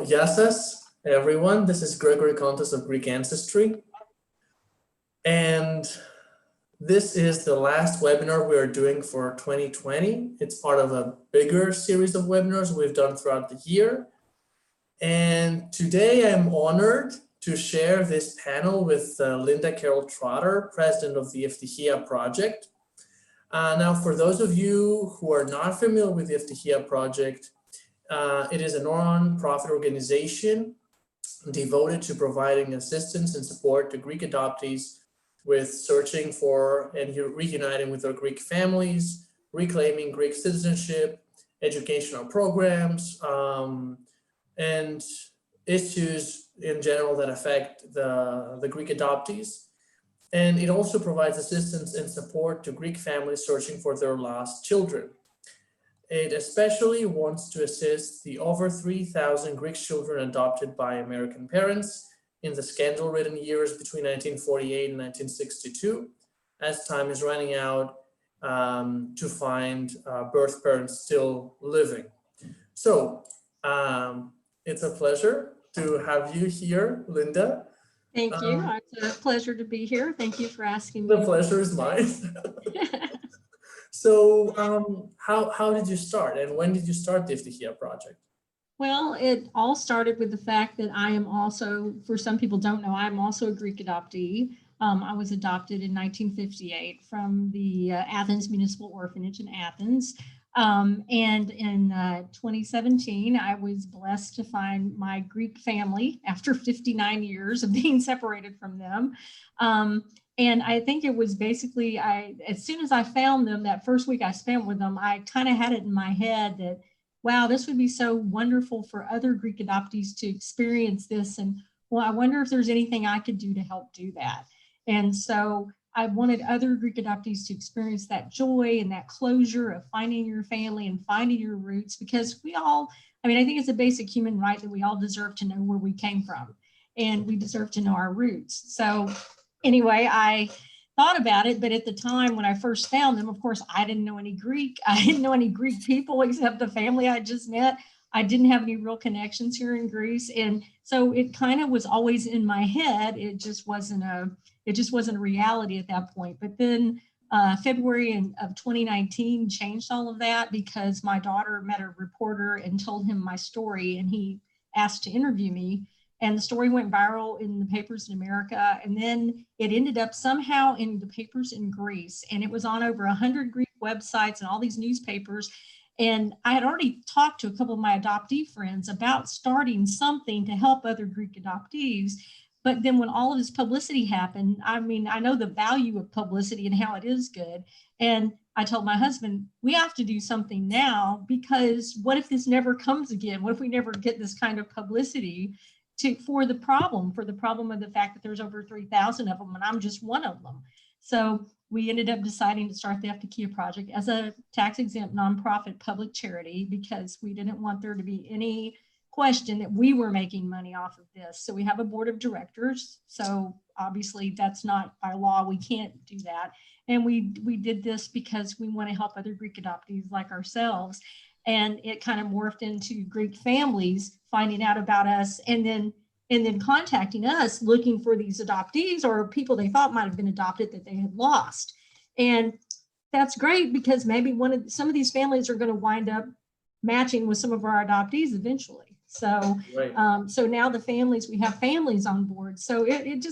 Yassas, everyone. This is Gregory Kontos of Greek Ancestry. And this is the last webinar we are doing for 2020. It's part of a bigger series of webinars we've done throughout the year. And today I'm honored to share this panel with Linda Carol Trotter, president of the Eftychia Project. Now, for those of you who are not familiar with the Eftychia Project, it is a non-profit organization devoted to providing assistance and support to Greek adoptees with searching for and reuniting with their Greek families, reclaiming Greek citizenship, educational programs, and issues in general that affect the Greek adoptees. And it also provides assistance and support to Greek families searching for their lost children. It especially wants to assist the over 3,000 Greek children adopted by American parents in the scandal-ridden years between 1948 and 1962, as time is running out to find birth parents still living. So it's a pleasure to have you here, Linda. Thank you. It's a pleasure to be here. Thank you for asking me. The pleasure is mine. So how did you start, and when did you start the Eftychia Project? Well, it all started with the fact that I am also, for some people don't know, I'm also a Greek adoptee. I was adopted in 1958 from the Athens Municipal Orphanage in Athens. And in 2017, I was blessed to find my Greek family after 59 years of being separated from them. And I think it was basically, as soon as I found them, that first week I spent with them, I kind of had it in my head that, wow, this would be so wonderful for other Greek adoptees to experience this. And well, I wonder if there's anything I could do to help do that. And so I wanted other Greek adoptees to experience that joy and that closure of finding your family and finding your roots, because we all, I mean, I think it's a basic human right that we all deserve to know where we came from, and we deserve to know our roots. So anyway, I thought about it, but at the time when I first found them, of course, I didn't know any Greek. I didn't know any Greek people except the family I just met. I didn't have any real connections here in Greece. And so it kind of was always in my head. It just wasn't a reality at that point. But then February of 2019 changed all of that, because my daughter met a reporter and told him my story, and he asked to interview me. And the story went viral in the papers in America. And then it ended up somehow in the papers in Greece. And it was on over 100 Greek websites and all these newspapers. And I had already talked to a couple of my adoptee friends about starting something to help other Greek adoptees. But then when all of this publicity happened, I mean, I know the value of publicity and how it is good. And I told my husband, we have to do something now, because what if this never comes again? What if we never get this kind of publicity for the problem of the fact that there's over 3,000 of them and I'm just one of them. So we ended up deciding to start the Eftychia Project as a tax-exempt nonprofit public charity, because we didn't want there to be any question that we were making money off of this. So we have a board of directors. So obviously that's not by law, we can't do that. And we did this because we want to help other Greek adoptees like ourselves. And it kind of morphed into Greek families finding out about us, and then contacting us looking for these adoptees or people they thought might have been adopted that they had lost. And that's great, because maybe some of these families are going to wind up matching with some of our adoptees eventually. So right. So now we have families on board. So it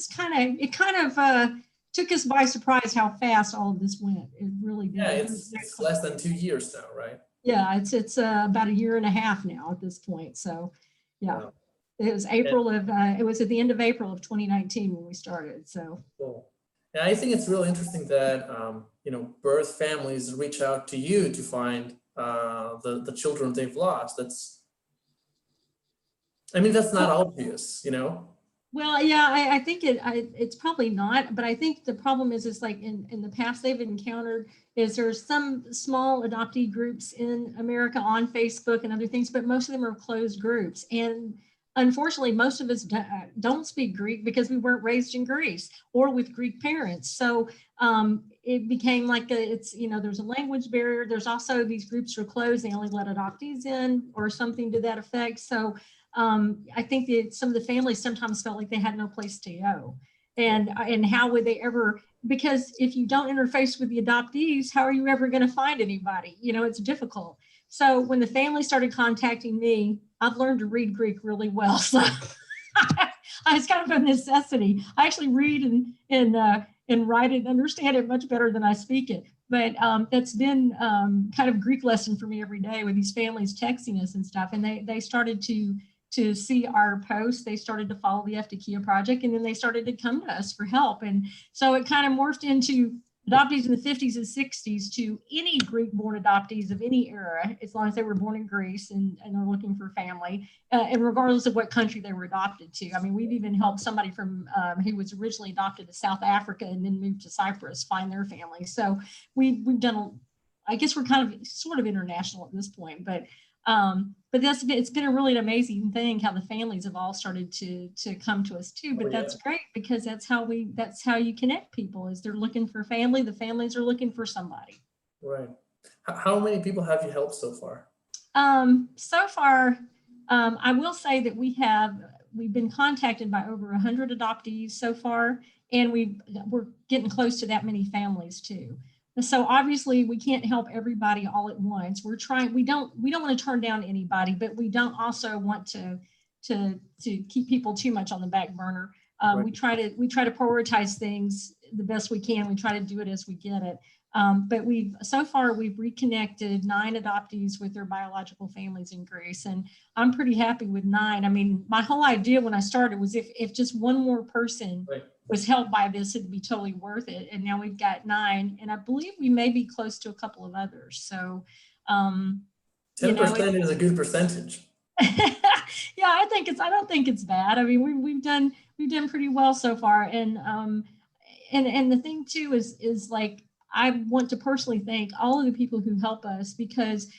kind of took us by surprise how fast all of this went. It really did. Yeah, it's less than 2 years now, right? Yeah, it's about a year and a half now at this point. So yeah, wow. It was it was at the end of April of 2019 when we started. So cool. Yeah, I think it's really interesting that birth families reach out to you to find the children they've lost. That's not obvious, Well, yeah, I think it's probably not, but I think the problem is like in the past they've encountered is there's some small adoptee groups in America on Facebook and other things, but most of them are closed groups. And unfortunately, most of us don't speak Greek because we weren't raised in Greece or with Greek parents. So it became like there's a language barrier. There's also these groups are closed. They only let adoptees in or something to that effect. So I think that some of the families sometimes felt like they had no place to go. And how would they ever, because if you don't interface with the adoptees, how are you ever going to find anybody? You know, it's difficult. So when the family started contacting me, I've learned to read Greek really well. So it's kind of a necessity. I actually read and write it and understand it much better than I speak it. But that's been kind of Greek lesson for me every day with these families texting us and stuff. And they started to see our posts. They started to follow the Eftychia Project, and then they started to come to us for help. And so it kind of morphed into adoptees in the 50s and 60s to any Greek-born adoptees of any era, as long as they were born in Greece and they're looking for family, and regardless of what country they were adopted to. I mean, we've even helped somebody from who was originally adopted to South Africa and then moved to Cyprus find their family. So we've done, I guess we're kind of sort of international at this point, but it's been a really amazing thing how the families have all started to come to us too. But that's great, because that's how you connect people, is they're looking for family. The families are looking for somebody. Right. How many people have you helped so far? So far, I will say that we've been contacted by over 100 adoptees so far, and we're getting close to that many families too. So obviously we can't help everybody all at once. We're trying, we don't want to turn down anybody, but we don't also want to keep people too much on the back burner. Right. We try to prioritize things the best we can. We try to do it as we get it. But so far we've reconnected 9 adoptees with their biological families in Greece, and I'm pretty happy with 9. I mean, my whole idea when I started was if just one more person Right. was helped by this, it'd be totally worth it. And now we've got 9, and I believe we may be close to a couple of others. So 10% is a good percentage. Yeah, I don't think it's bad. I mean, we've done pretty well so far. And the thing too is like, I want to personally thank all of the people who help us, because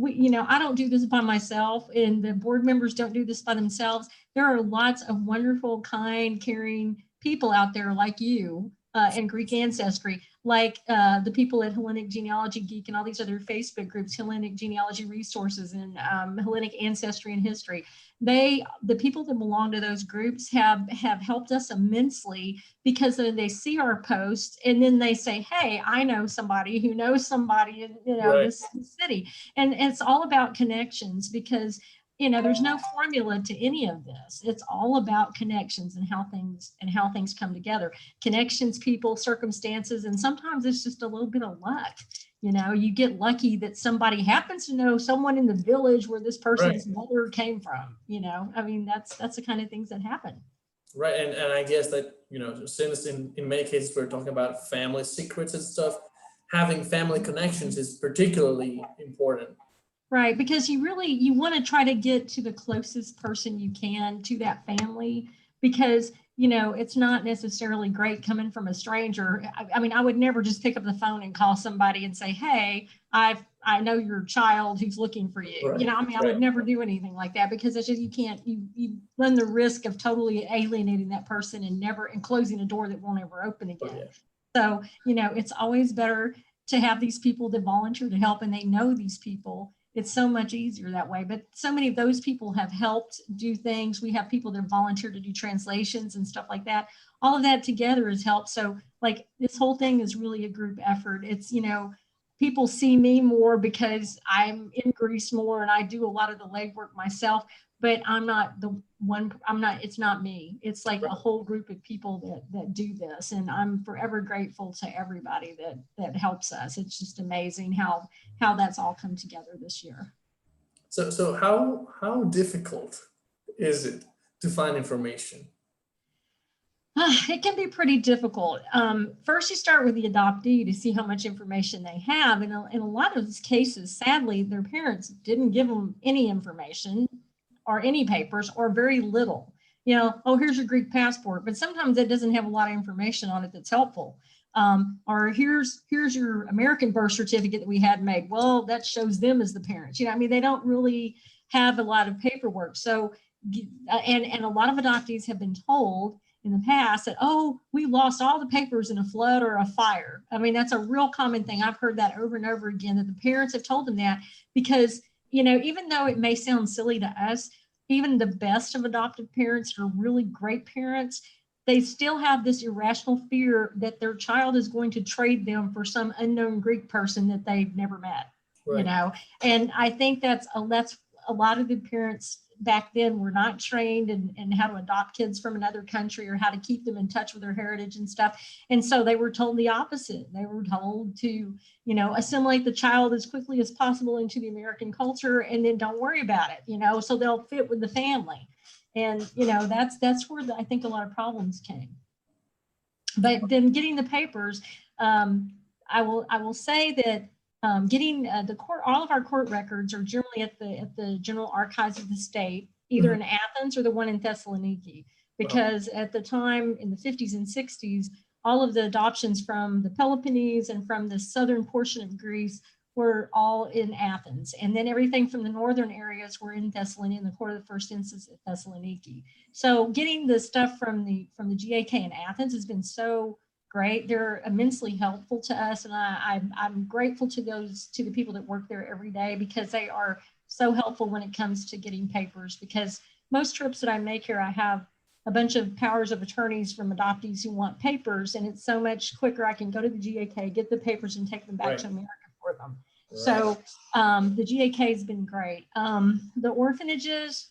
I don't do this by myself, and the board members don't do this by themselves. There are lots of wonderful, kind, caring people out there like you and Greek Ancestry, like the people at Hellenic Genealogy Geek and all these other Facebook groups, Hellenic Genealogy Resources and Hellenic Ancestry and History. The people that belong to those groups have helped us immensely, because they see our posts and then they say, hey, I know somebody who knows somebody in Right. this city. And it's all about connections, because there's no formula to any of this. It's all about connections and how things come together. Connections, people, circumstances, and sometimes it's just a little bit of luck. You get lucky that somebody happens to know someone in the village where this person's mother came from. I mean, that's the kind of things that happen. Right. And I guess that, since in many cases we're talking about family secrets and stuff, having family connections is particularly important. Right, because you want to try to get to the closest person you can to that family, because it's not necessarily great coming from a stranger. I mean, I would never just pick up the phone and call somebody and say, hey, I know your child who's looking for you. Right. I would never do anything like that, because it's just, you run the risk of totally alienating that person and closing a door that won't ever open again. So, it's always better to have these people that volunteer to help, and they know these people. It's so much easier that way. But so many of those people have helped do things. We have people that volunteer to do translations and stuff like that. All of that together has helped. So like, this whole thing is really a group effort. It's, people see me more because I'm in Greece more and I do a lot of the legwork myself, but it's not me. It's like a whole group of people that do this. And I'm forever grateful to everybody that helps us. It's just amazing how that's all come together this year. So how difficult is it to find information? It can be pretty difficult. First, you start with the adoptee to see how much information they have. And in a lot of these cases, sadly, their parents didn't give them any information or any papers or very little. Oh, here's your Greek passport, but sometimes it doesn't have a lot of information on it that's helpful. Or here's your American birth certificate that we had made. Well, that shows them as the parents. They don't really have a lot of paperwork. So, and a lot of adoptees have been told in the past that, oh, we lost all the papers in a flood or a fire. I mean, that's a real common thing. I've heard that over and over again, that the parents have told them that, because, even though it may sound silly to us, even the best of adoptive parents are really great parents, they still have this irrational fear that their child is going to trade them for some unknown Greek person that they've never met, Right. you know? And I think that's a lot of the parents back then were not trained in how to adopt kids from another country or how to keep them in touch with their heritage and stuff. And so they were told the opposite. They were told to, you know, assimilate the child as quickly as possible into the American culture and then don't worry about it, you know, so they'll fit with the family. And, you know, that's where I think a lot of problems came. But then getting the papers, I will say that getting the court, all of our court records are generally at the General Archives of the state, either in Athens or the one in Thessaloniki, because at the time in the 50s and 60s, all of the adoptions from the Peloponnese and from the southern portion of Greece were all in Athens. And then everything from the northern areas were in Thessaloniki, in the court of the first instance at Thessaloniki. So getting the stuff from the GAK in Athens has been so great. They're immensely helpful to us. And I'm grateful to the people that work there every day, because they are so helpful when it comes to getting papers, because most trips that I make here, I have a bunch of powers of attorneys from adoptees who want papers, and it's so much quicker. I can go to the GAK, get the papers, and take them back to America for them. Right. So the GAK has been great. The orphanages,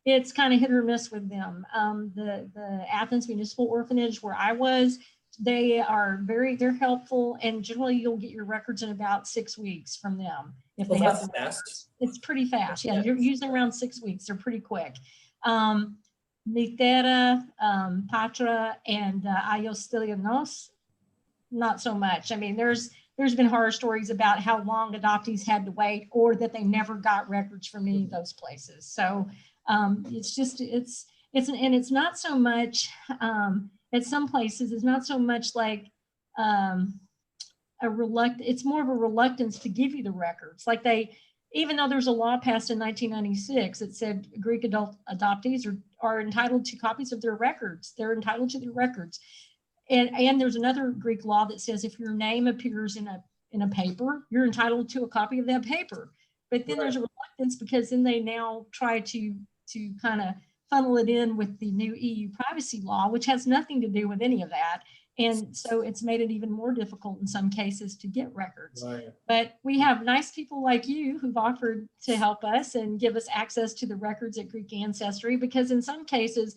it's kind of hit or miss with them. The Athens Municipal Orphanage, where I was, they're helpful, and generally you'll get your records in about 6 weeks from them. If they have the records. It's pretty fast. Yeah, you're usually around 6 weeks. They're pretty quick. Nithera, Patra, and Ayostilianos, not so much. I mean, there's been horror stories about how long adoptees had to wait, or that they never got records from any of those places. So it's not so much, at some places, it's not so much like it's more of a reluctance to give you the records. Like even though there's a law passed in 1996 that said Greek adoptees are entitled to copies of their records. They're entitled to their records. And there's another Greek law that says if your name appears in a paper, you're entitled to a copy of that paper. But then there's a reluctance, because then they now try to kind of funnel it in with the new EU privacy law, which has nothing to do with any of that. And so it's made it even more difficult in some cases to get records. Right. But we have nice people like you who've offered to help us and give us access to the records at Greek Ancestry, because in some cases,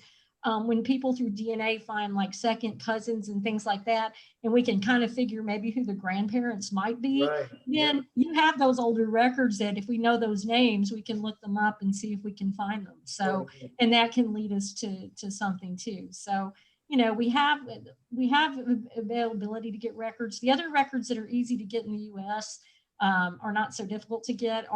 when people through DNA find like second cousins and things like that, and we can kind of figure maybe who the grandparents might be, then you have those older records that if we know those names, we can look them up and see if we can find them. So, and that can lead us to something too. So, you know, we have availability to get records. The other records that are easy to get in the US are not so difficult to get,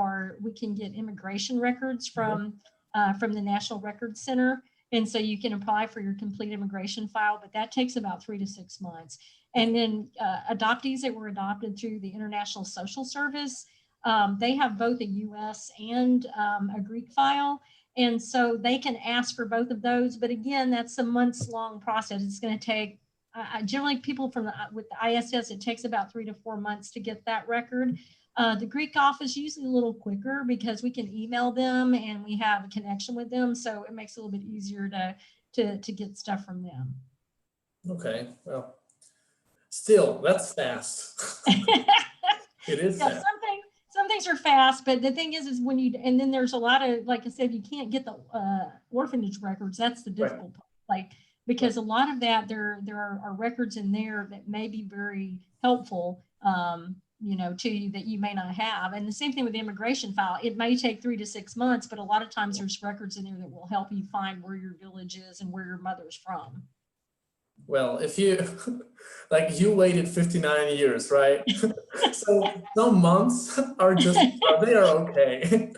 we can get immigration records from the National Records Center. And so you can apply for your complete immigration file, but that takes about 3 to 6 months. And then adoptees that were adopted through the International Social Service, they have both a US and a Greek file. And so they can ask for both of those. But again, that's a months-long process. It's going to take, generally people with the ISS, it takes about 3 to 4 months to get that record. The Greek office usually a little quicker, because we can email them and we have a connection with them. So it makes it a little bit easier to get stuff from them. Okay, well, still, that's fast. It is fast. Some things are fast, but the thing is when and then there's a lot of, like I said, you can't get the orphanage records. That's the difficult part. Like, because a lot of that, there are records in there that may be very helpful, you know, to you that you may not have. And the same thing with the immigration file. It may take 3 to 6 months, but a lot of times there's records in there that will help you find where your village is and where your mother's from. Well, if you, like you waited 59 years, right? So some months are they are okay.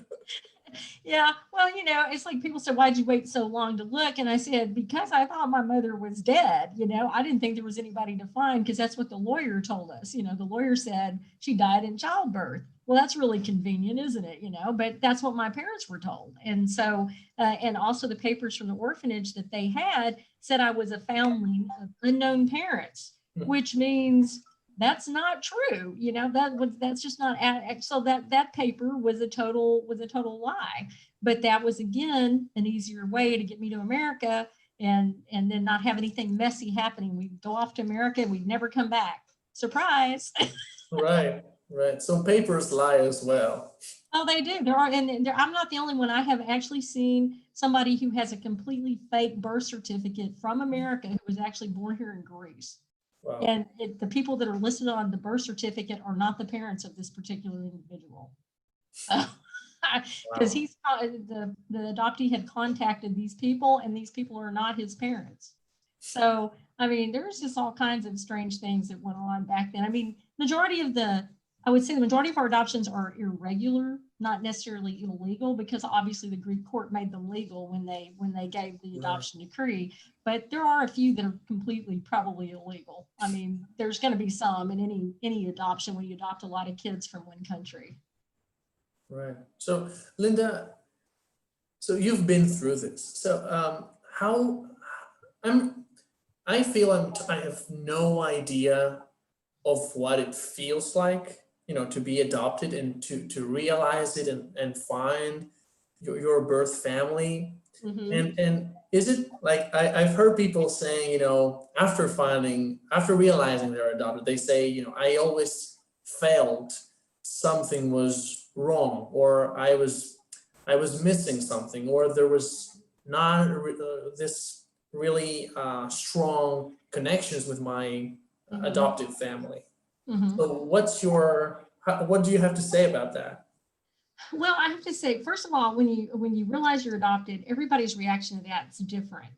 Yeah, well, you know, it's like people said, why'd you wait so long to look? And I said, because I thought my mother was dead. You know, I didn't think there was anybody to find, because that's what the lawyer told us. You know, the lawyer said she died in childbirth. Well, that's really convenient, isn't it? You know, but that's what my parents were told. And so, and also the papers from the orphanage that they had said I was a foundling of unknown parents, which means that's not true. You know, that's just not, so that paper was a total lie. But that was, again, an easier way to get me to America and then not have anything messy happening. We'd go off to America and we'd never come back. Surprise. Right, right. So papers lie as well. Oh, they do. There are, and I'm not the only one. I have actually seen somebody who has a completely fake birth certificate from America who was actually born here in Greece. Wow. And the people that are listed on the birth certificate are not the parents of this particular individual. Because he's the adoptee had contacted these people, and these people are not his parents. So, I mean, there's just all kinds of strange things that went on back then. I mean, I would say the majority of our adoptions are irregular, not necessarily illegal, because obviously the Greek court made them legal when they gave the adoption decree. But there are a few that are completely probably illegal. I mean, there's going to be some in any adoption when you adopt a lot of kids from one country. Right. So, Linda, so you've been through this. So, I feel I have no idea of what it feels like, to be adopted and to realize it and find your birth family. Mm-hmm. And is it like, I've heard people saying, after realizing they're adopted, they say, I always felt something was wrong, or I was missing something, or there was not this really strong connections with my adopted family. Mm-hmm. So what do you have to say about that? Well, I have to say, first of all, when you realize you're adopted, everybody's reaction to that is different.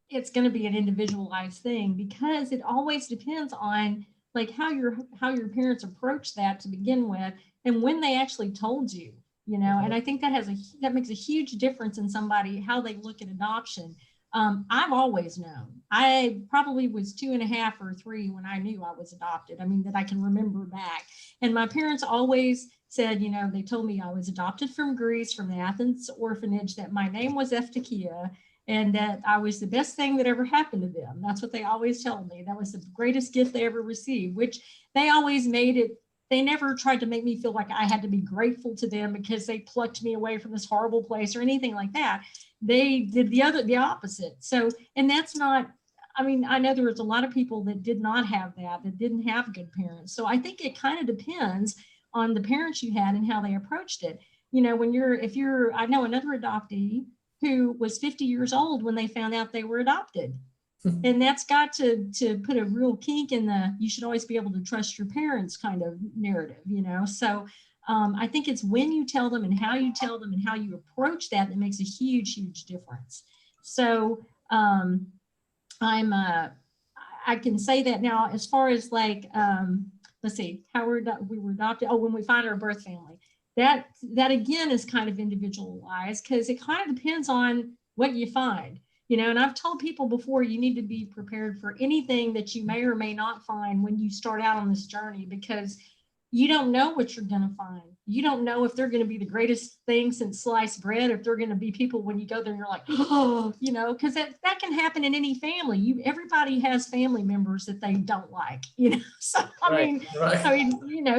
It's going to be an individualized thing because it always depends on like how your parents approach that to begin with, and when they actually told you, And I think that makes a huge difference in somebody how they look at adoption. I've always known. I probably was 2.5 or 3 when I knew I was adopted. I mean, that I can remember back. And my parents always said, they told me I was adopted from Greece, from the Athens orphanage, that my name was Eftychia, and that I was the best thing that ever happened to them. That's what they always tell me. That was the greatest gift they ever received, which they always made it. They never tried to make me feel like I had to be grateful to them because they plucked me away from this horrible place or anything like that. They did the opposite. So, and that's not, I mean, I know there was a lot of people that did not have that didn't have good parents. So I think it kind of depends on the parents you had and how they approached it. I know another adoptee who was 50 years old when they found out they were adopted. And that's got to put a real kink in the, you should always be able to trust your parents kind of narrative, So I think it's when you tell them and how you tell them and how you approach that makes a huge, huge difference. So I can say that now as far as like, let's see, how we were adopted. Oh, when we find our birth family, that again is kind of individualized because it kind of depends on what you find. And I've told people before, you need to be prepared for anything that you may or may not find when you start out on this journey, because you don't know what you're going to find. You don't know if they're going to be the greatest thing since sliced bread, if they're going to be people when you go there and you're like, oh, because that can happen in any family. Everybody has family members that they don't like, So I mean,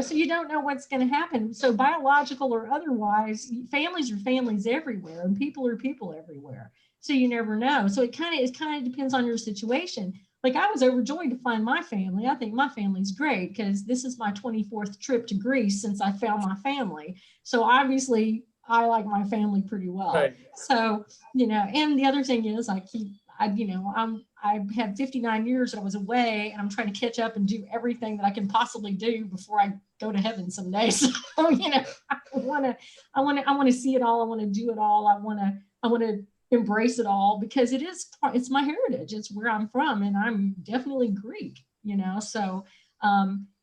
so you don't know what's going to happen. So biological or otherwise, families are families everywhere, and people are people everywhere. So you never know. So it kind of depends on your situation. Like I was overjoyed to find my family. I think my family's great because this is my 24th trip to Greece since I found my family. So obviously I like my family pretty well. Right. So, and the other thing is I've had 59 years that I was away, and I'm trying to catch up and do everything that I can possibly do before I go to heaven someday. So, I want to see it all. I want to do it all. I want to embrace it all because it's my heritage. It's where I'm from, and I'm definitely Greek, So,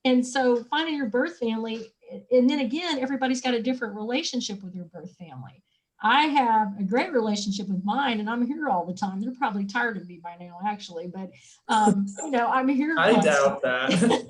and so finding your birth family, and then again, everybody's got a different relationship with your birth family. I have a great relationship with mine, and I'm here all the time. They're probably tired of me by now, actually, but I'm here. I doubt that.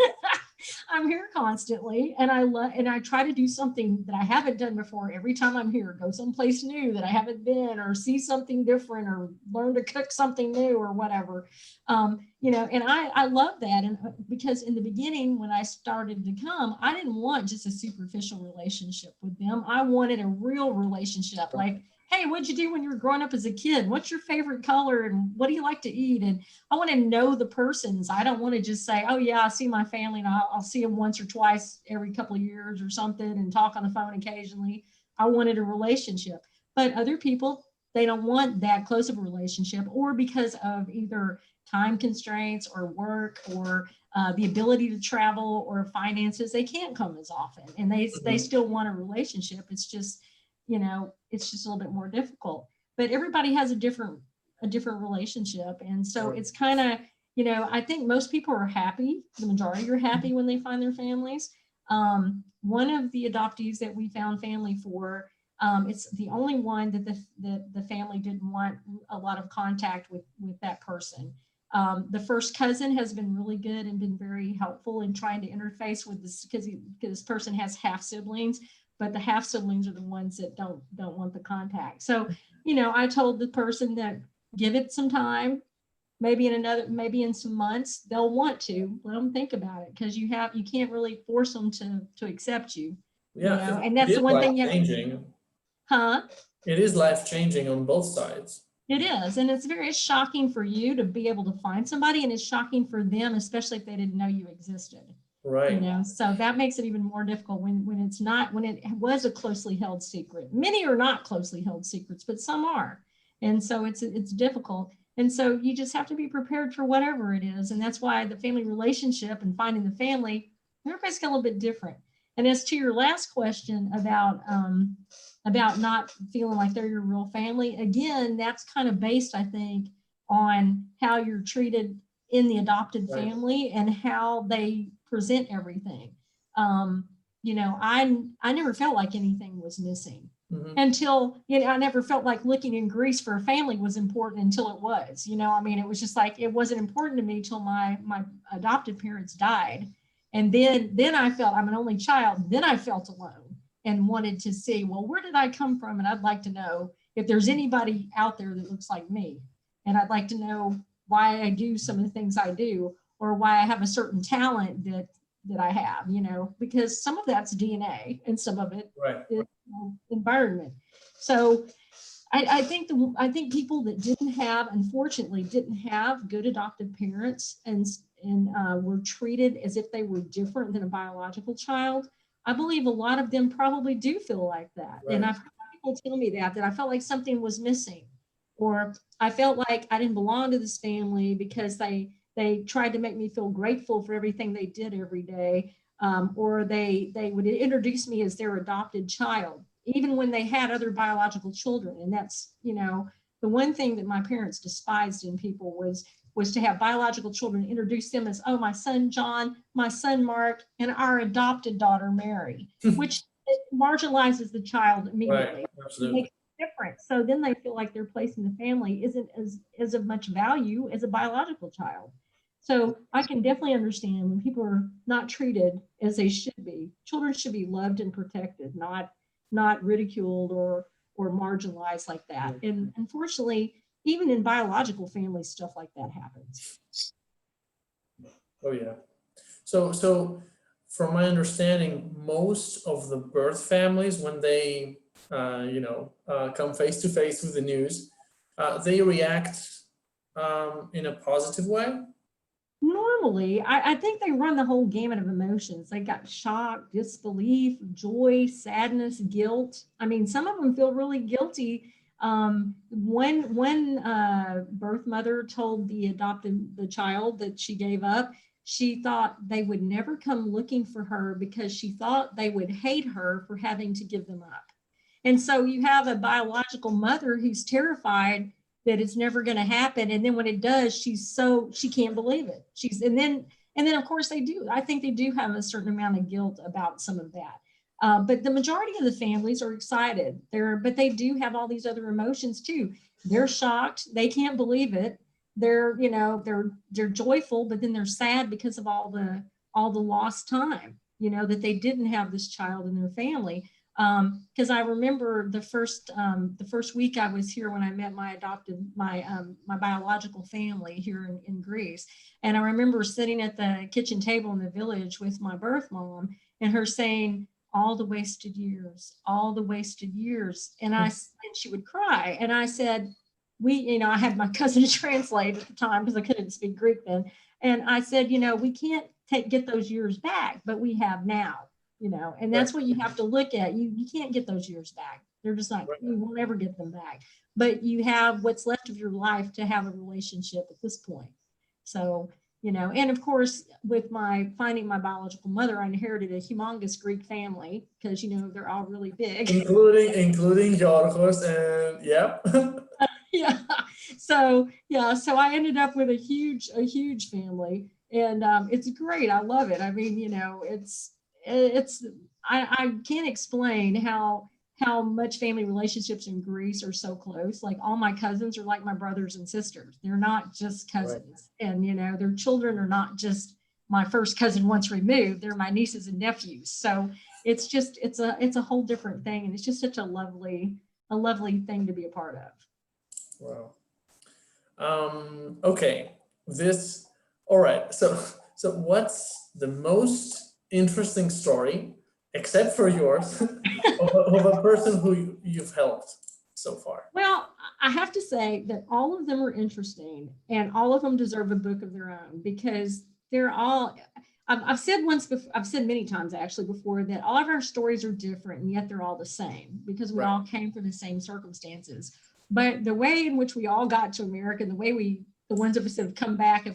I'm here constantly, and I try to do something that I haven't done before every time I'm here. Go someplace new that I haven't been, or see something different, or learn to cook something new, or whatever. And I love that, and because in the beginning when I started to come, I didn't want just a superficial relationship with them. I wanted a real relationship, like hey, what'd you do when you were growing up as a kid? What's your favorite color? And what do you like to eat? And I want to know the persons. I don't want to just say, oh yeah, I see my family and I'll see them once or twice every couple of years or something and talk on the phone occasionally. I wanted a relationship. But other people, they don't want that close of a relationship, or because of either time constraints or work or the ability to travel or finances, they can't come as often, and they still want a relationship. It's just, you know, it's just a little bit more difficult. But everybody has a different relationship, and so it's kind of, you know, I think most people are happy. The majority are happy when they find their families. One of the adoptees that we found family for, it's the only one that the family didn't want a lot of contact with that person. The first cousin has been really good and been very helpful in trying to interface with this, because this person has half siblings, but the half siblings are the ones that don't want the contact. So, you know, I told the person that give it some time, maybe in some months, they'll want to. Let them think about it, because you can't really force them to accept you. Yeah, You know, and that's the one thing you have. changing. Huh? It is life changing on both sides. It is. And it's very shocking for you to be able to find somebody, and it's shocking for them, especially if they didn't know you existed. Right. You know, so that makes it even more difficult when it was a closely held secret. Many are not closely held secrets, but some are. And so it's difficult. And so you just have to be prepared for whatever it is. And that's why the family relationship and finding the family, everybody's got a little bit different. And as to your last question about not feeling like they're your real family, again, that's kind of based, I think, on how you're treated in the adopted family and how they present everything. You know, I never felt like anything was missing until, you know, I never felt like looking in Greece for a family was important until it was. You know, I mean, it was just like, it wasn't important to me till my adopted parents died. And then I felt, I'm an only child, then I felt alone and wanted to see, well, where did I come from? And I'd like to know if there's anybody out there that looks like me. And I'd like to know why I do some of the things I do, or why I have a certain talent that I have, you know, because some of that's DNA and some of it is environment. So I think people that unfortunately didn't have good adoptive parents and were treated as if they were different than a biological child, I believe a lot of them probably do feel like that. And I've heard people tell me that I felt like something was missing, or I felt like I didn't belong to this family because they tried to make me feel grateful for everything they did every day, or they would introduce me as their adopted child, even when they had other biological children. And that's, you know, the one thing that my parents despised in people was to have biological children introduce them as, oh, my son John, my son Mark, and our adopted daughter Mary, which marginalizes the child immediately. Right, absolutely. It makes it different. So then they feel like their place in the family isn't as of much value as a biological child. So I can definitely understand when people are not treated as they should be. Children should be loved and protected, not ridiculed or marginalized like that. And unfortunately, even in biological families, stuff like that happens. Oh yeah. So from my understanding, most of the birth families, when they come face to face with the news, they react in a positive way. Normally, I think they run the whole gamut of emotions. They got shock, disbelief, joy, sadness, guilt. I mean, some of them feel really guilty. One birth mother told the child that she gave up, she thought they would never come looking for her because she thought they would hate her for having to give them up. And so you have a biological mother who's terrified that it's never going to happen. And then when it does, she can't believe it. And then of course they do. I think they do have a certain amount of guilt about some of that. But the majority of the families are excited. But they do have all these other emotions too. They're shocked. They can't believe it. They're joyful, but then they're sad because of all the lost time, you know, that they didn't have this child in their family. Because I remember the first week I was here when I met my biological family here in Greece. And I remember sitting at the kitchen table in the village with my birth mom and her saying, all the wasted years, all the wasted years. And she would cry. And I said, I had my cousin translate at the time because I couldn't speak Greek then. And I said, we can't get those years back, but we have now, and that's what you have to look at. You can't get those years back. They're just not, you won't ever get them back, but you have what's left of your life to have a relationship at this point. So, and of course, with finding my biological mother, I inherited a humongous Greek family because, they're all really big. Including Georgios and yeah. Yeah. So I ended up with a huge family, and it's great. I love it. I mean, I can't explain how much family relationships in Greece are so close. Like all my cousins are like my brothers and sisters. They're not just cousins, right. And their children are not just my first cousin once removed. They're my nieces and nephews. So it's a whole different thing, and it's just such a lovely thing to be a part of. Wow. Okay. All right. So what's the most interesting story, except for yours, of a person who you've helped so far? Well, I have to say that all of them are interesting, and all of them deserve a book of their own, because they're all, I've said many times actually before, that all of our stories are different, and yet they're all the same, because we all came from the same circumstances. But the way in which we all got to America, the way the ones of us that have come back,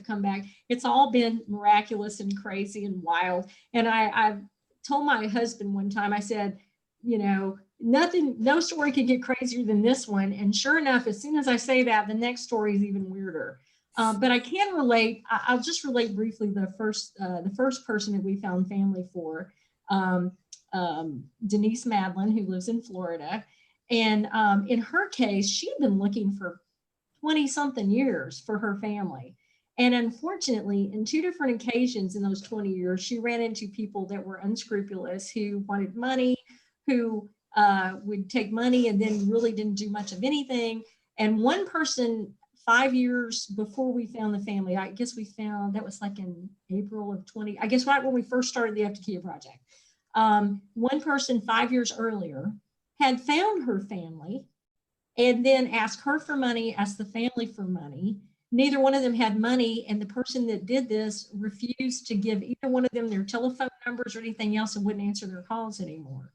it's all been miraculous and crazy and wild. And I've told my husband one time, I said, no story could get crazier than this one. And sure enough, as soon as I say that, the next story is even weirder. But I can relate. I'll just relate briefly the first person that we found family for, Denise Madlin, who lives in Florida. And in her case, she had been looking for 20-something years for her family. And unfortunately, in 2 different occasions in those 20 years, she ran into people that were unscrupulous, who wanted money, who would take money and then really didn't do much of anything. And one person, 5 years before we found the family, I guess that was like in April of 20, I guess right when we first started the Eftychia Project. One person 5 years earlier had found her family and then asked her for money, asked the family for money. Neither one of them had money, and the person that did this refused to give either one of them their telephone numbers or anything else, and wouldn't answer their calls anymore.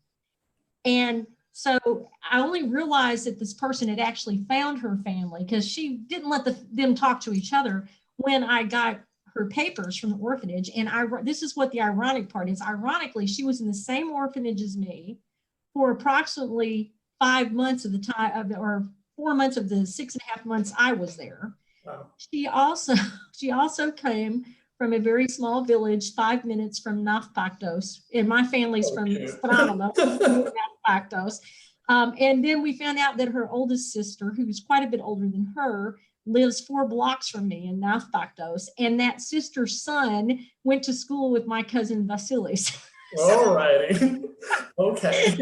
And so I only realized that this person had actually found her family, because she didn't let them talk to each other, when I got her papers from the orphanage. And this is what the ironic part is. Ironically, she was in the same orphanage as me for approximately 5 months of the time, or 4 months of the 6.5 months I was there. Wow. She also came from a very small village 5 minutes from Eftychia, and my family's from Stranoma, Eftychia. And then we found out that her oldest sister, who's quite a bit older than her, lives 4 blocks from me in Eftychia, and that sister's son went to school with my cousin Vasilis. All righty. Okay.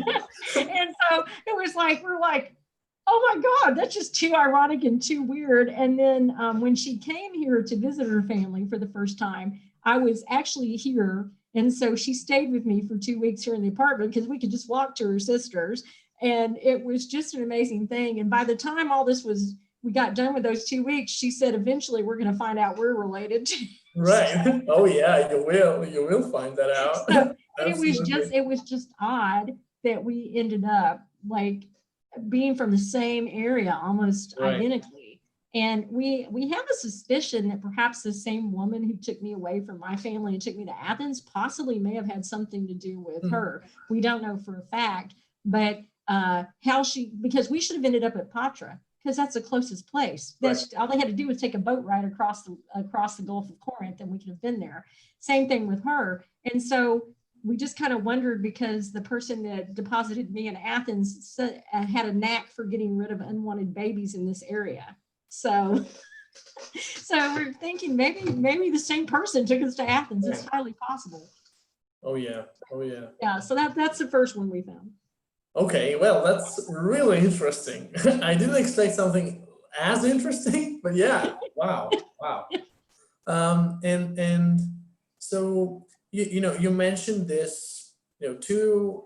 And so it was like, we're like, oh my God, that's just too ironic and too weird. And then when she came here to visit her family for the first time, I was actually here. And so she stayed with me for 2 weeks here in the apartment, because we could just walk to her sister's. And it was just an amazing thing. And by the time we got done with those 2 weeks, she said, eventually we're going to find out we're related. Right. Oh yeah, you will find that out. So it was just odd that we ended up like being from the same area, almost identically. And we have a suspicion that perhaps the same woman who took me away from my family and took me to Athens possibly may have had something to do with her. We don't know for a fact, but because we should have ended up at Patra, because that's the closest place. All they had to do was take a boat ride across the Gulf of Corinth, and we could have been there. Same thing with her. And so we just kind of wondered, because the person that deposited me in Athens had a knack for getting rid of unwanted babies in this area. So we're thinking maybe the same person took us to Athens. It's highly possible. Oh yeah. Yeah. So that's the first one we found. Okay, well, that's really interesting. I didn't expect something as interesting, but yeah, wow. And so you mentioned this two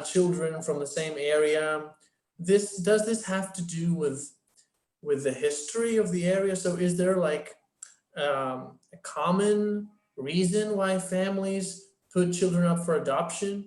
children from the same area. Does this have to do with the history of the area? So is there like a common reason why families put children up for adoption?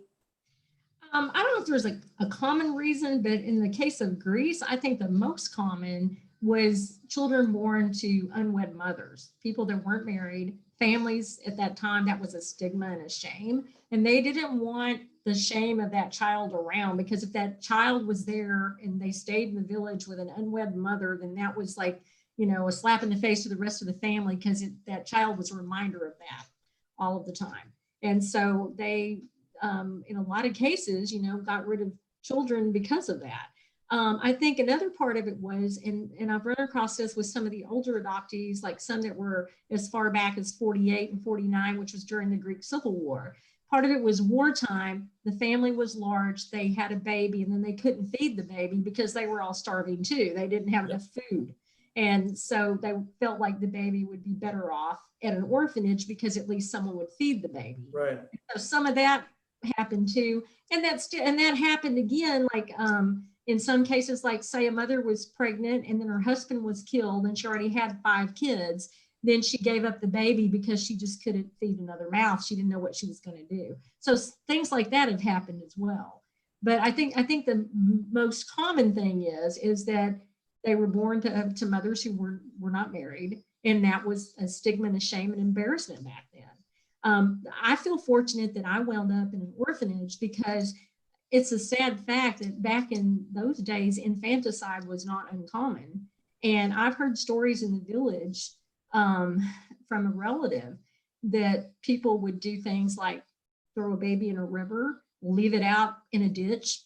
I don't know if there's a common reason, but in the case of Greece, I think the most common was children born to unwed mothers, people that weren't married, families at that time. That was a stigma and a shame. And they didn't want the shame of that child around, because if that child was there and they stayed in the village with an unwed mother, then that was like, a slap in the face to the rest of the family, because that child was a reminder of that all of the time. And so they, in a lot of cases, got rid of children because of that. I think another part of it was, and I've run across this with some of the older adoptees, like some that were as far back as 48 and 49, which was during the Greek Civil War. Part of it was wartime. The family was large. They had a baby, and then they couldn't feed the baby because they were all starving too. They didn't have enough food. And so they felt like the baby would be better off at an orphanage because at least someone would feed the baby. Right. So some of that happened too. And that happened again, like in some cases, like say a mother was pregnant and then her husband was killed and she already had 5 kids. Then she gave up the baby because she just couldn't feed another mouth. She didn't know what she was going to do. So things like that have happened as well. But I think the most common thing is that they were born to mothers who were not married, and that was a stigma and a shame and embarrassment back then. I feel fortunate that I wound up in an orphanage, because it's a sad fact that back in those days, infanticide was not uncommon. And I've heard stories in the village from a relative that people would do things like throw a baby in a river, leave it out in a ditch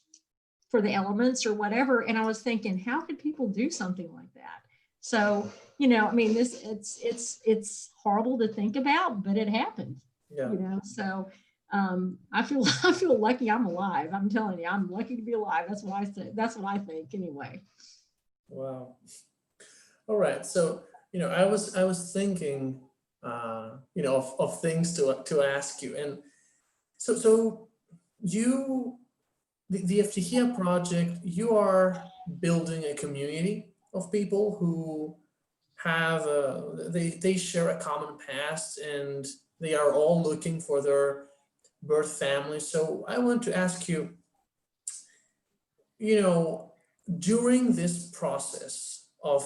for the elements or whatever. And I was thinking, how could people do something like that? So, I mean, it's horrible to think about, but it happened. Yeah. So I feel lucky I'm alive. I'm telling you, I'm lucky to be alive. That's what I say. That's what I think anyway. Wow. All right. So, I was thinking, of things to ask you. And so the Eftychia Project, you are building a community of people who have they share a common past, and they are all looking for their birth family. So I want to ask you, during this process of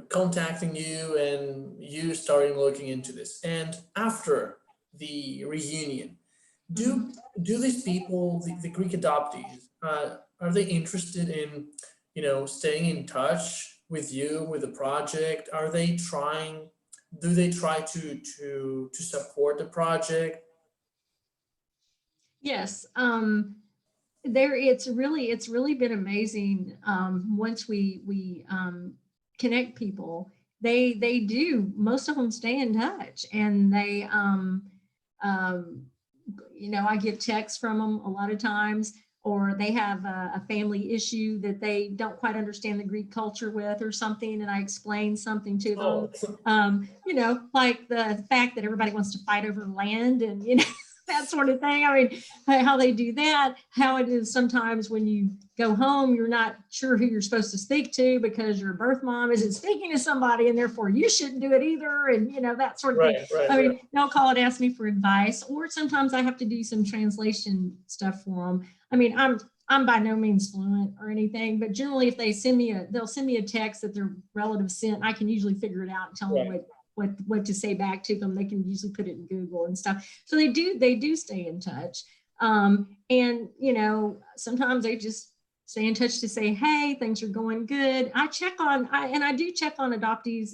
contacting you and you starting looking into this, and after the reunion, do these people, the Greek adoptees, are they interested in staying in touch with you, with the project? Do they try to support the project? Yes. It's really been amazing. Once we connect people, they do, most of them stay in touch, and they I get texts from them a lot of times, or they have a family issue that they don't quite understand the Greek culture with or something, and I explain something to them. Oh. Like the fact that everybody wants to fight over land, and that sort of thing. I mean, how they do that, how it is sometimes when you go home, you're not sure who you're supposed to speak to because your birth mom isn't speaking to somebody, and therefore you shouldn't do it either, and that sort of thing. I mean, they'll call and ask me for advice, or sometimes I have to do some translation stuff for them. I mean, I'm by no means fluent or anything, but generally if they'll send me a text that their relative sent, I can usually figure it out and tell them what to say back to them. They can usually put it in Google and stuff. So they do stay in touch. And sometimes they just stay in touch to say, hey, things are going good. I do check on adoptees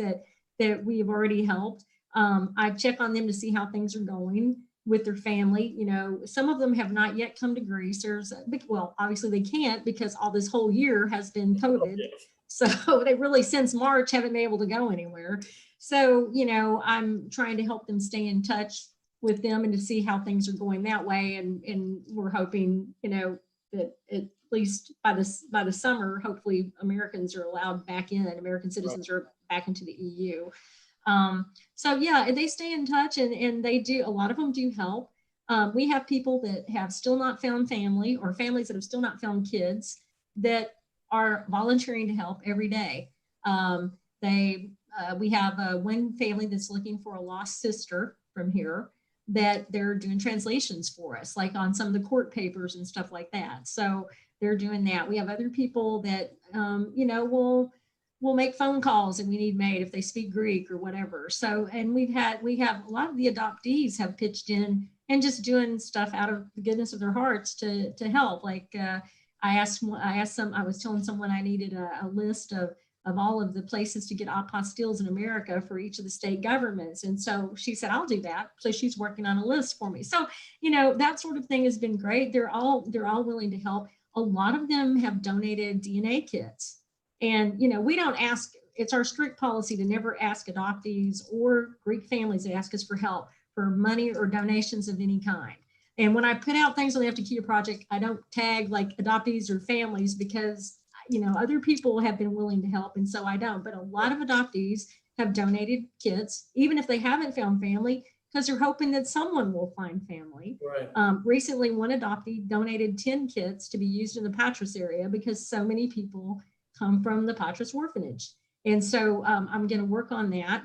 that we have already helped. I check on them to see how things are going with their family. Some of them have not yet come to Greece. Well, obviously they can't, because all this whole year has been COVID. So they really, since March, haven't been able to go anywhere. So, I'm trying to help them stay in touch with them and to see how things are going that way. And we're hoping, that at least by the summer, hopefully Americans are allowed back in, American citizens are back into the EU. So yeah, they stay in touch, and they do, a lot of them do help. We have people that have still not found family, or families that have still not found kids, that are volunteering to help every day. We have one family that's looking for a lost sister from here, that they're doing translations for us, like on some of the court papers and stuff like that. So they're doing that. We have other people that, will make phone calls and we need made if they speak Greek or whatever. So, and we have a lot of the adoptees have pitched in and just doing stuff out of the goodness of their hearts to help. Like I was telling someone I needed a list of all of the places to get apostilles in America for each of the state governments. And so she said, I'll do that. So she's working on a list for me. So, that sort of thing has been great. They're all willing to help. A lot of them have donated DNA kits. And, we don't ask, it's our strict policy to never ask adoptees or Greek families to ask us for help for money or donations of any kind. And when I put out things on the Eftychia Project, I don't tag like adoptees or families because, other people have been willing to help. And so I don't, but a lot of adoptees have donated kits, even if they haven't found family, because they're hoping that someone will find family. Right. Recently, one adoptee donated 10 kits to be used in the Patras area because so many people come from the Patras orphanage. And so I'm going to work on that.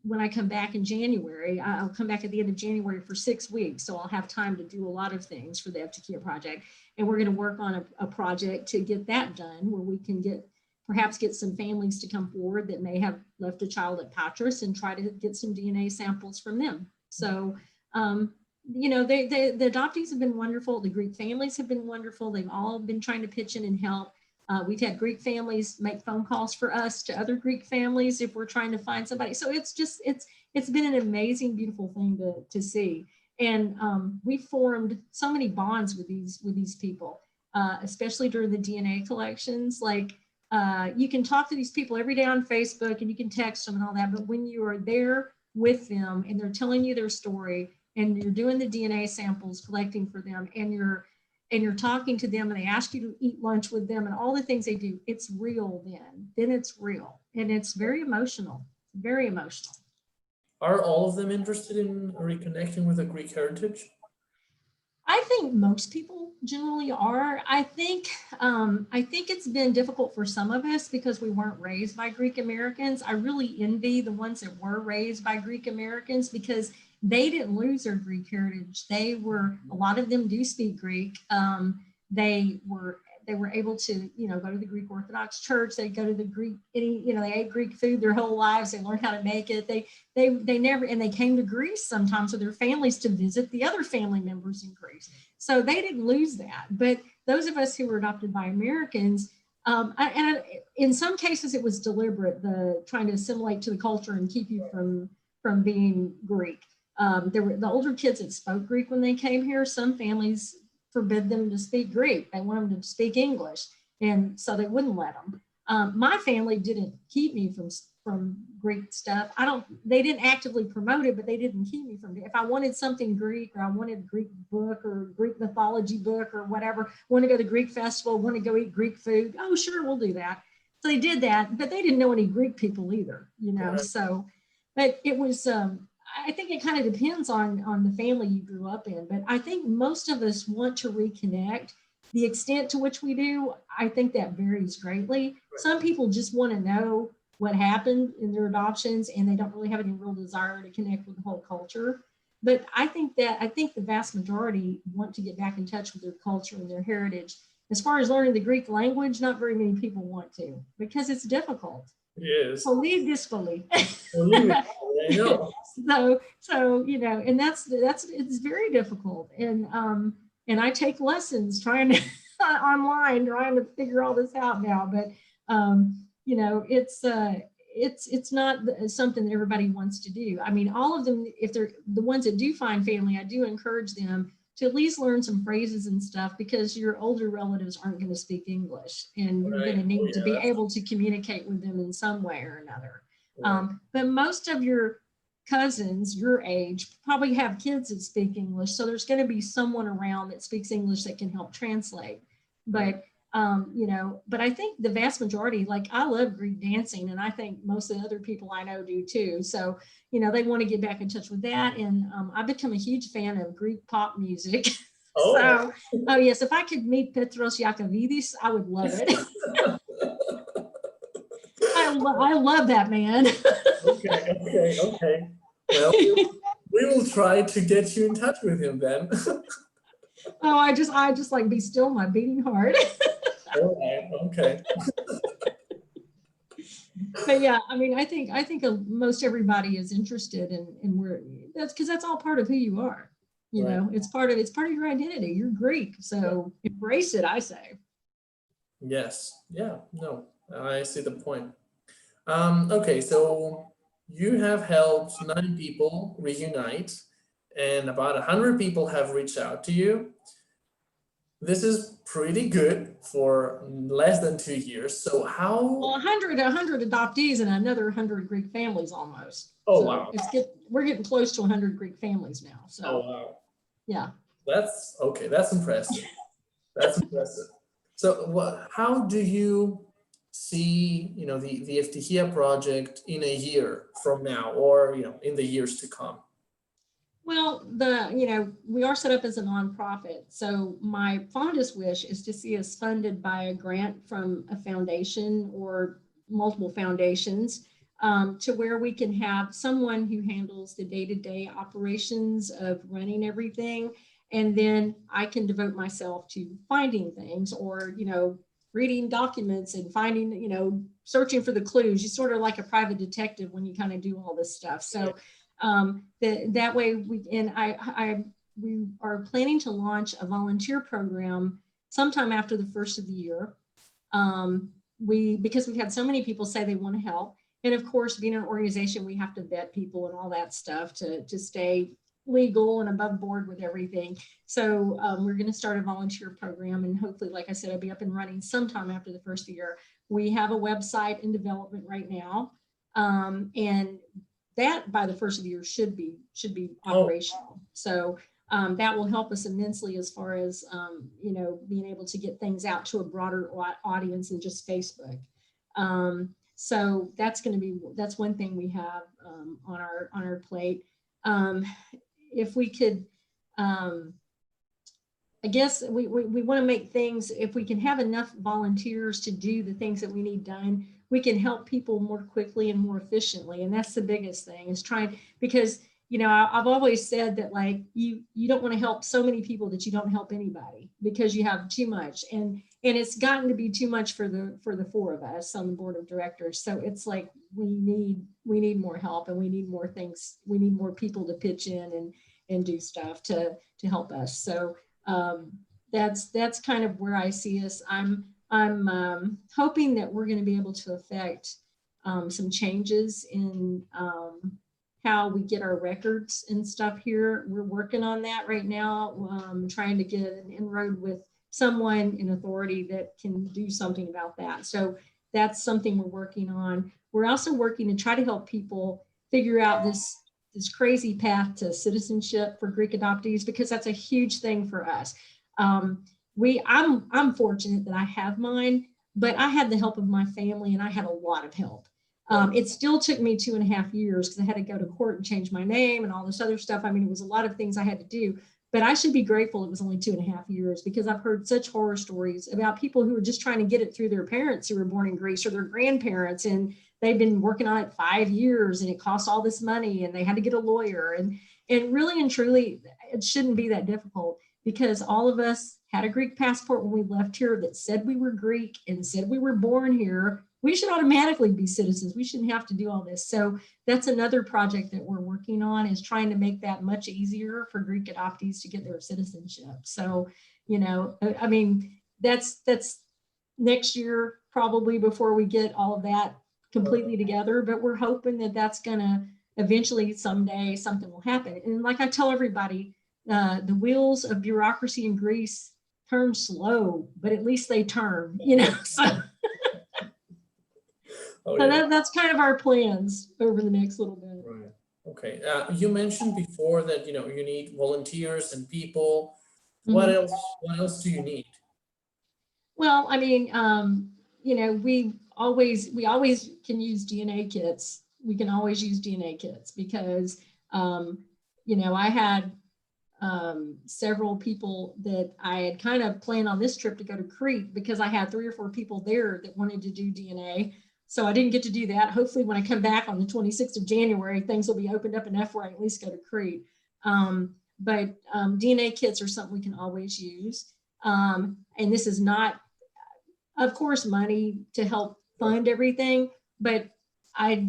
When I come back in January, I'll come back at the end of January for 6 weeks. So I'll have time to do a lot of things for the Eftychia Project. And we're going to work on a project to get that done where we can perhaps get some families to come forward that may have left a child at Patras and try to get some DNA samples from them. So, the adoptees have been wonderful. The Greek families have been wonderful. They've all been trying to pitch in and help. We've had Greek families make phone calls for us to other Greek families if we're trying to find somebody. So it's been an amazing, beautiful thing to see. And we formed so many bonds with these people, especially during the DNA collections. Like you can talk to these people every day on Facebook and you can text them and all that. But when you are there with them and they're telling you their story and you're doing the DNA samples, collecting for them, and you're talking to them and they ask you to eat lunch with them and all the things they do, it's real then it's real. And it's very emotional, very emotional. Are all of them interested in reconnecting with a Greek heritage? I think most people generally are. I think it's been difficult for some of us because we weren't raised by Greek Americans. I really envy the ones that were raised by Greek Americans because they didn't lose their Greek heritage. A lot of them do speak Greek. They were able to, go to the Greek Orthodox Church. They go to the Greek, they ate Greek food their whole lives. They learned how to make it. They never, and they came to Greece sometimes with their families to visit the other family members in Greece. So they didn't lose that. But those of us who were adopted by Americans, in some cases it was deliberate, trying to assimilate to the culture and keep you from being Greek. There were the older kids that spoke Greek when they came here. Some families forbid them to speak Greek. They want them to speak English. And so they wouldn't let them. My family didn't keep me from Greek stuff. They didn't actively promote it, but they didn't keep me from it. If I wanted something Greek, or I wanted a Greek book or Greek mythology book or whatever, want to go to the Greek festival, want to go eat Greek food, oh, sure, we'll do that. So they did that, but they didn't know any Greek people either, Right. So, but it was, I think it kind of depends on the family you grew up in, but I think most of us want to reconnect. The extent to which we do, I think that varies greatly. Right. Some people just want to know what happened in their adoptions and they don't really have any real desire to connect with the whole culture. But I think the vast majority want to get back in touch with their culture and their heritage. As far as learning the Greek language, not very many people want to because it's difficult. Yes. Believe this fully. I know. So and that's it's very difficult. And I take lessons trying to online trying to figure all this out now. But it's not something that everybody wants to do. I mean, all of them, if they're the ones that do find family, I do encourage them to at least learn some phrases and stuff because your older relatives aren't going to speak English and you're going to need to be able to communicate with them in some way or another. Right. But most of your cousins your age probably have kids that speak English. So there's going to be someone around that speaks English that can help translate. But You know, but I think the vast majority, like I love Greek dancing, and I think most of the other people I know do too. So, you know, they want to get back in touch with that. And I've become a huge fan of Greek pop music. Oh, So, oh yes, if I could meet Petros Yakovidis, I would love it. I love that man. okay. Well, we will try to get you in touch with him then. Oh, I just like be still my beating heart. All right, okay. But yeah, I mean, I think most everybody is interested in where that's because that's all part of who you are. You Right. know, it's part of your identity. You're Greek, so embrace it, I say. Yes, yeah, no, I see the point. Okay, so you have helped 9 people reunite, and about 100 people have reached out to you. This is pretty good for less than 2 years. So Well, how? 100 adoptees and another 100 Greek families almost. Oh So wow! we're getting close to 100 Greek families now. Oh So wow! yeah. That's okay. That's impressive. That's impressive. So what? How do you see, the Eftychia project in a year from now, or in the years to come? Well, we are set up as a nonprofit. So my fondest wish is to see us funded by a grant from a foundation or multiple foundations, to where we can have someone who handles the day-to-day operations of running everything. And then I can devote myself to finding things or, reading documents and finding, searching for the clues. You're sort of like a private detective when you kind of do all this stuff. So that way we are planning to launch a volunteer program sometime after the first of the year. Because we've had so many people say they want to help. And of course, being an organization, we have to vet people and all that stuff to stay legal and above board with everything. So we're going to start a volunteer program, and hopefully, like I said, it'll be up and running sometime after the first of the year. We have a website in development right now. And that by the first of the year should be operational. So that will help us immensely as far as being able to get things out to a broader audience than just Facebook. So that's one thing we have on our plate. If we could, I guess we want to make things, if we can have enough volunteers to do the things that we need done, we can help people more quickly and more efficiently. And that's the biggest thing, is trying, because, I've always said that, like, you don't want to help so many people that you don't help anybody, because you have too much. And it's gotten to be too much for the 4 of us on the board of directors. So it's like, we need more help, and we need more things. We need more people to pitch in and do stuff to help us. So that's kind of where I see us. I'm hoping that we're going to be able to affect some changes in how we get our records and stuff here. We're working on that right now, trying to get an inroad with someone in authority that can do something about that. So that's something we're working on. We're also working to try to help people figure out this crazy path to citizenship for Greek adoptees, because that's a huge thing for us. I'm fortunate that I have mine, but I had the help of my family, and I had a lot of help. It still took me 2.5 years because I had to go to court and change my name and all this other stuff. I mean, it was a lot of things I had to do, but I should be grateful it was only 2.5 years, because I've heard such horror stories about people who are just trying to get it through their parents who were born in Greece, or their grandparents, and they've been working on it 5 years and it costs all this money and they had to get a lawyer. And really and truly, it shouldn't be that difficult, because all of us had a Greek passport when we left here that said we were Greek and said we were born here. We should automatically be citizens. We shouldn't have to do all this. So that's another project that we're working on, is trying to make that much easier for Greek adoptees to get their citizenship. So, I mean, that's next year probably before we get all of that completely together, but we're hoping that that's going to eventually someday something will happen. And like I tell everybody, the wheels of bureaucracy in Greece turn slow, but at least they turn, so. Oh, So yeah. that's kind of our plans over the next little bit. Right. Okay. You mentioned before that you need volunteers and people. What else do you need? Well, I mean, you know, we always can use DNA kits. We can always use DNA kits because, you know, I had several people that I had kind of planned on this trip to go to Crete because I had 3 or 4 people there that wanted to do DNA. So I didn't get to do that. Hopefully when I come back on the 26th of January, things will be opened up enough where I at least go to Crete. But DNA kits are something we can always use. And this is not, of course, money to help fund everything, but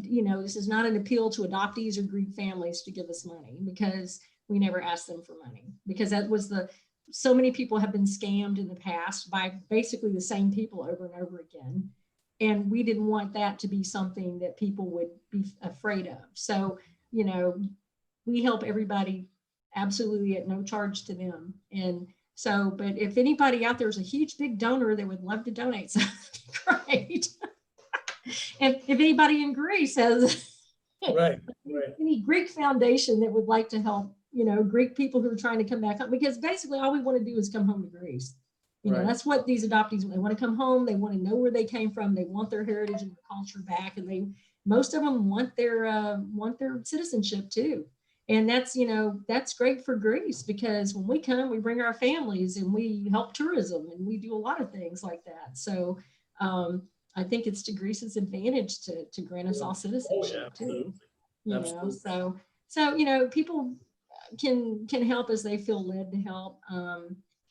you know, this is not an appeal to adoptees or Greek families to give us money because we never asked them for money because that was so many people have been scammed in the past by basically the same people over and over again. And we didn't want that to be something that people would be afraid of. So, you know, we help everybody absolutely at no charge to them. And so, but if anybody out there is a huge big donor that would love to donate, so great. if anybody in Greece has Right. any Greek foundation that would like to help, you know, Greek people who are trying to come back home, because basically all we want to do is come home to Greece. You know, that's what these adoptees, they want to come home. They want to know where they came from. They want their heritage and their culture back. And most of them want their citizenship too. And that's, you know, that's great for Greece because when we come, we bring our families and we help tourism and we do a lot of things like that. So I think it's to Greece's advantage to grant us all citizenship too. You know, so you know, people can help as they feel led to help.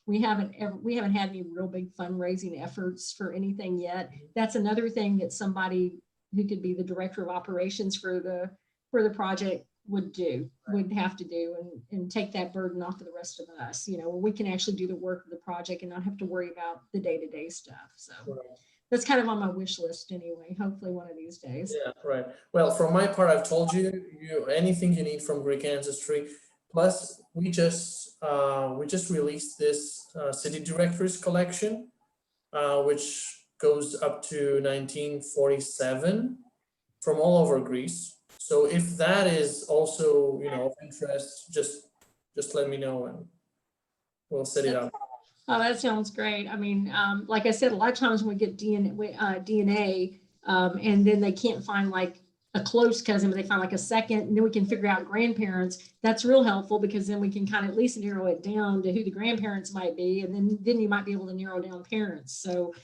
We haven't had any real big fundraising efforts for anything yet. That's another thing that somebody who could be the director of operations for the project would have to do and take that burden off of the rest of us, you know, where we can actually do the work of the project and not have to worry about the day-to-day stuff. So that's kind of on my wish list anyway, hopefully one of these days. Yeah, right. Well, for my part, I've told you anything you need from Greek Ancestry. Plus, we just released this city directories collection, which goes up to 1947 from all over Greece. So if that is also, you know, of interest, just let me know and we'll set it up. Oh, that sounds great. I mean, like I said, a lot of times when we get DNA and then they can't find like a close cousin, but they find like a second, and then we can figure out grandparents. That's real helpful because then we can kind of at least narrow it down to who the grandparents might be, and then you might be able to narrow down parents. So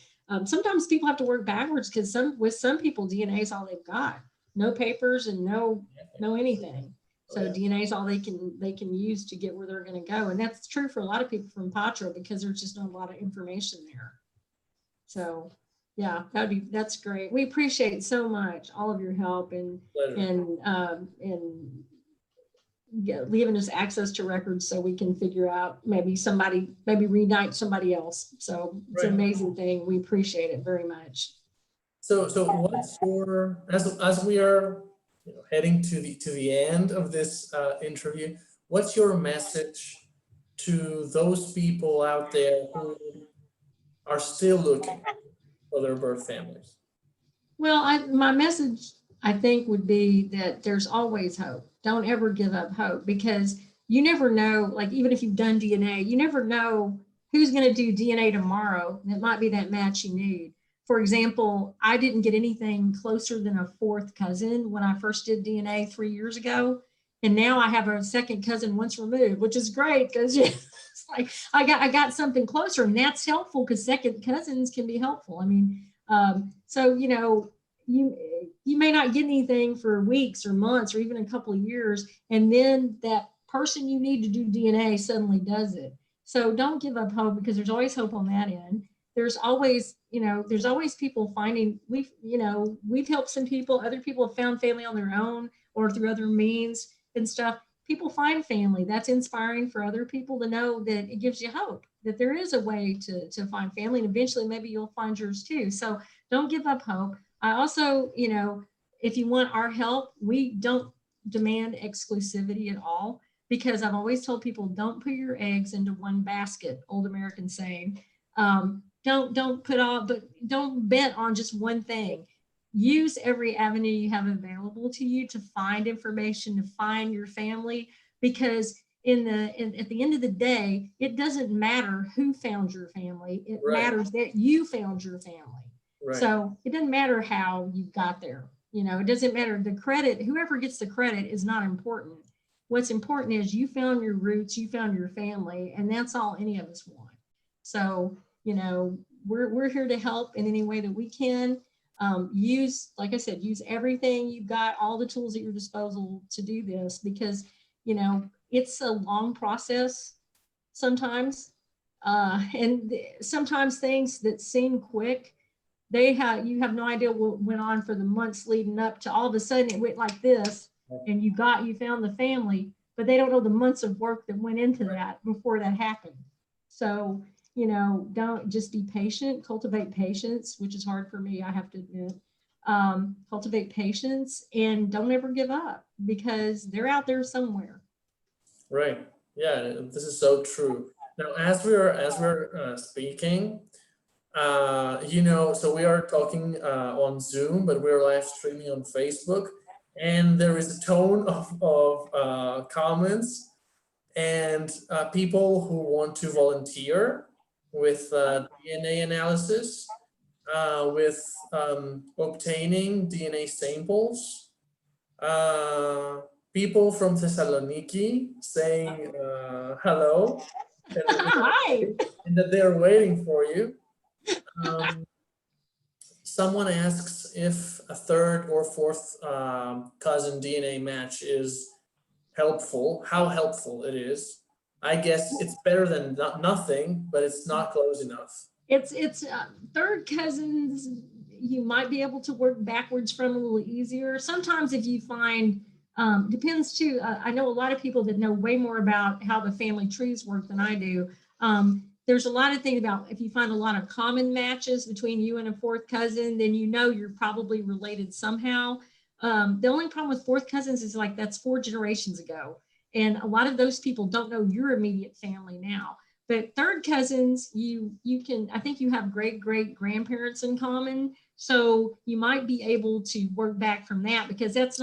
sometimes people have to work backwards because with some people, DNA is all they've got, no papers and no anything. So DNA is all they can use to get where they're going to go, and that's true for a lot of people from Patra because there's just not a lot of information there. So. Yeah, that's great. We appreciate so much all of your help and leaving us access to records so we can figure out maybe reunite somebody else. So it's an amazing thing. We appreciate it very much. So what's your, as we are, you know, heading to the end of this interview, what's your message to those people out there who are still looking for their birth families? Well, my message, I think, would be that there's always hope. Don't ever give up hope because you never know, like even if you've done DNA, you never know who's going to do DNA tomorrow. It might be that match you need. For example, I didn't get anything closer than a 4th cousin when I first did DNA 3 years ago. And now I have a 2nd cousin once removed, which is great because it's like I got something closer, and that's helpful because 2nd cousins can be helpful. I mean, so you know, you may not get anything for weeks or months or even a couple of years, and then that person you need to do DNA suddenly does it. So don't give up hope because there's always hope on that end. There's always people finding. We've helped some people. Other people have found family on their own or through other means and stuff. People find family. That's inspiring for other people to know that it gives you hope that there is a way to find family, and eventually maybe you'll find yours too. So don't give up hope. I also, you know, if you want our help, we don't demand exclusivity at all because I've always told people don't put your eggs into one basket, old American saying. Don't bet on just one thing. Use every avenue you have available to you to find information, to find your family, because at the end of the day, it doesn't matter who found your family. It Right. matters that you found your family. Right. So it doesn't matter how you got there. You know, it doesn't matter. The credit, whoever gets the credit is not important. What's important is you found your roots, you found your family, and that's all any of us want. So, you know, we're here to help in any way that we can. Use, like I said, use everything you've got, all the tools at your disposal to do this, because, you know, it's a long process sometimes. And sometimes things that seem quick, you have no idea what went on for the months leading up to all of a sudden it went like this, and you found the family, but they don't know the months of work that went into that before that happened. So, you know, don't just be patient, cultivate patience, which is hard for me, I have to admit. Cultivate patience and don't ever give up, because they're out there somewhere. Right. Yeah, this is so true. Now, as we're speaking, you know, so we are talking on Zoom, but we're live streaming on Facebook, and there is a tone of comments and people who want to volunteer with DNA analysis, with obtaining DNA samples. People from Thessaloniki saying hello, Hi. and that they're waiting for you. Someone asks if a third or fourth cousin DNA match is helpful, how helpful it is. I guess it's better than nothing, but it's not close enough. It's third cousins, you might be able to work backwards from a little easier. Sometimes if you find, depends too, I know a lot of people that know way more about how the family trees work than I do. There's a lot of things about, if you find a lot of common matches between you and a fourth cousin, then you know you're probably related somehow. The only problem with fourth cousins is like that's 4 generations ago. And a lot of those people don't know your immediate family now. But third cousins, you can, I think you have great grandparents in common. So you might be able to work back from that, because that's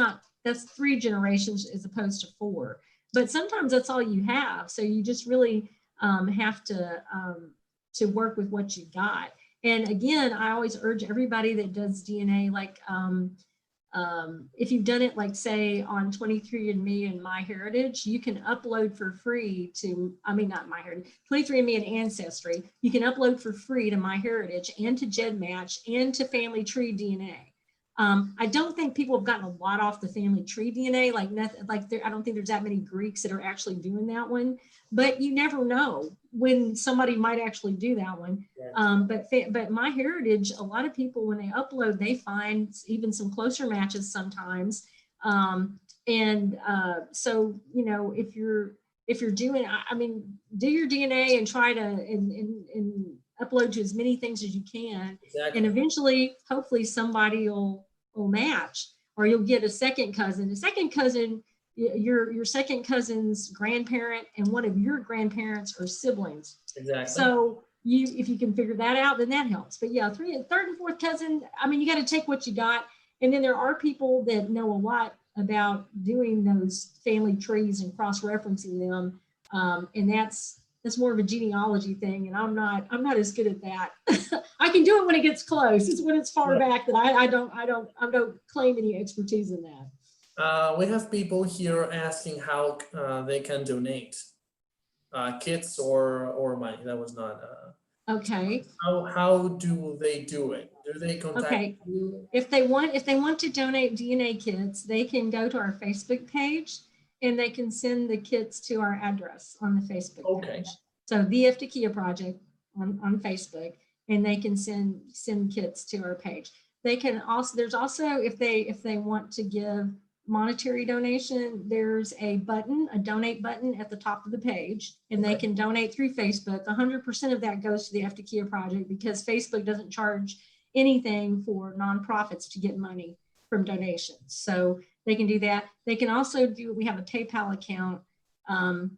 3 generations as opposed to 4. But sometimes that's all you have. So you just really have to work with what you got. And again, I always urge everybody that does DNA, like if you've done it, like say on 23andMe and MyHeritage, you can upload for free to, not MyHeritage, 23andMe and Ancestry, you can upload for free to MyHeritage and to GEDmatch and to Family Tree DNA. I don't think people have gotten a lot off the Family Tree DNA, I don't think there's that many Greeks that are actually doing that one, but you never know when somebody might actually do that one. But MyHeritage, a lot of people, when they upload, they find even some closer matches sometimes. So, you know, if you're doing, do your DNA and try to, and upload to as many things as you can. Exactly. And eventually, hopefully somebody will match, or you'll get a second cousin. A second cousin, your second cousin's grandparent and one of your grandparents are siblings. Exactly. So if you can figure that out, then that helps. But yeah, third and fourth cousin, you got to take what you got. And then there are people that know a lot about doing those family trees and cross-referencing them. And that's more of a genealogy thing, and I'm not as good at that. I can do it when it gets close. It's when it's far back that I don't claim any expertise in that. We have people here asking how they can donate kits or money. That was not. Okay. How do they do it? Do they contact you? If they want to donate DNA kits, they can go to our Facebook page. And they can send the kits to our address on the Facebook page. So the Eftychia Project on Facebook, and they can send kits to our page. They can also, there's also, if they want to give monetary donation, there's a donate button at the top of the page, and they can donate through Facebook. 100% of that goes to the Eftychia Project, because Facebook doesn't charge anything for nonprofits to get money from donations. So they can do that. They can also do, we have a PayPal account.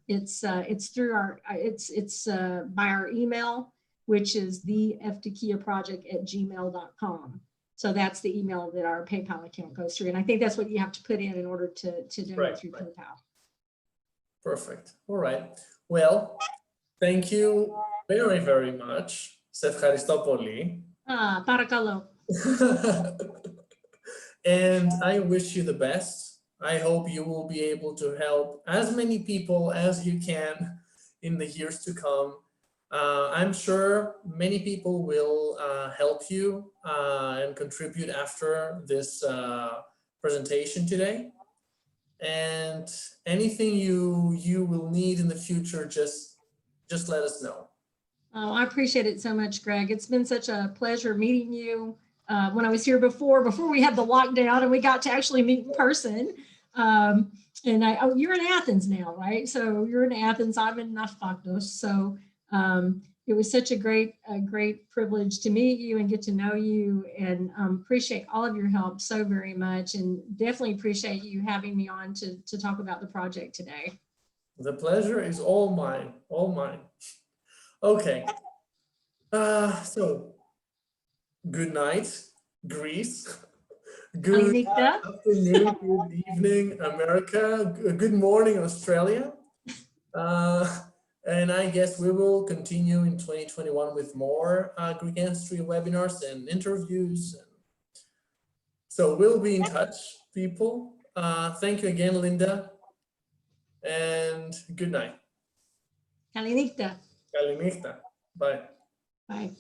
It's through our, it's by our email, which is the eftychiaproject@gmail.com. So that's the email that our PayPal account goes through. And I think that's what you have to put in order to donate through PayPal. Perfect. All right. Well, thank you very, very much. Σε ευχαριστώ πολύ. Παρακαλώ. And I wish you the best. I hope you will be able to help as many people as you can in the years to come. I'm sure many people will help you and contribute after this presentation today. And anything you will need in the future, just let us know. Oh, I appreciate it so much, Greg. It's been such a pleasure meeting you. When I was here before we had the lockdown and we got to actually meet in person. And you're in Athens now, right? So you're in Athens, I'm in Eftychia. So it was such a great privilege to meet you and get to know you, and appreciate all of your help so very much, and definitely appreciate you having me on to talk about the project today. The pleasure is all mine, all mine. Okay. So good night, Greece. Good afternoon, good evening, America. Good morning, Australia. And I guess we will continue in 2021 with more Greek Ancestry webinars and interviews. So we'll be in touch, people. Thank you again, Linda. And good night. Kalinita. Kalinita. Bye. Bye.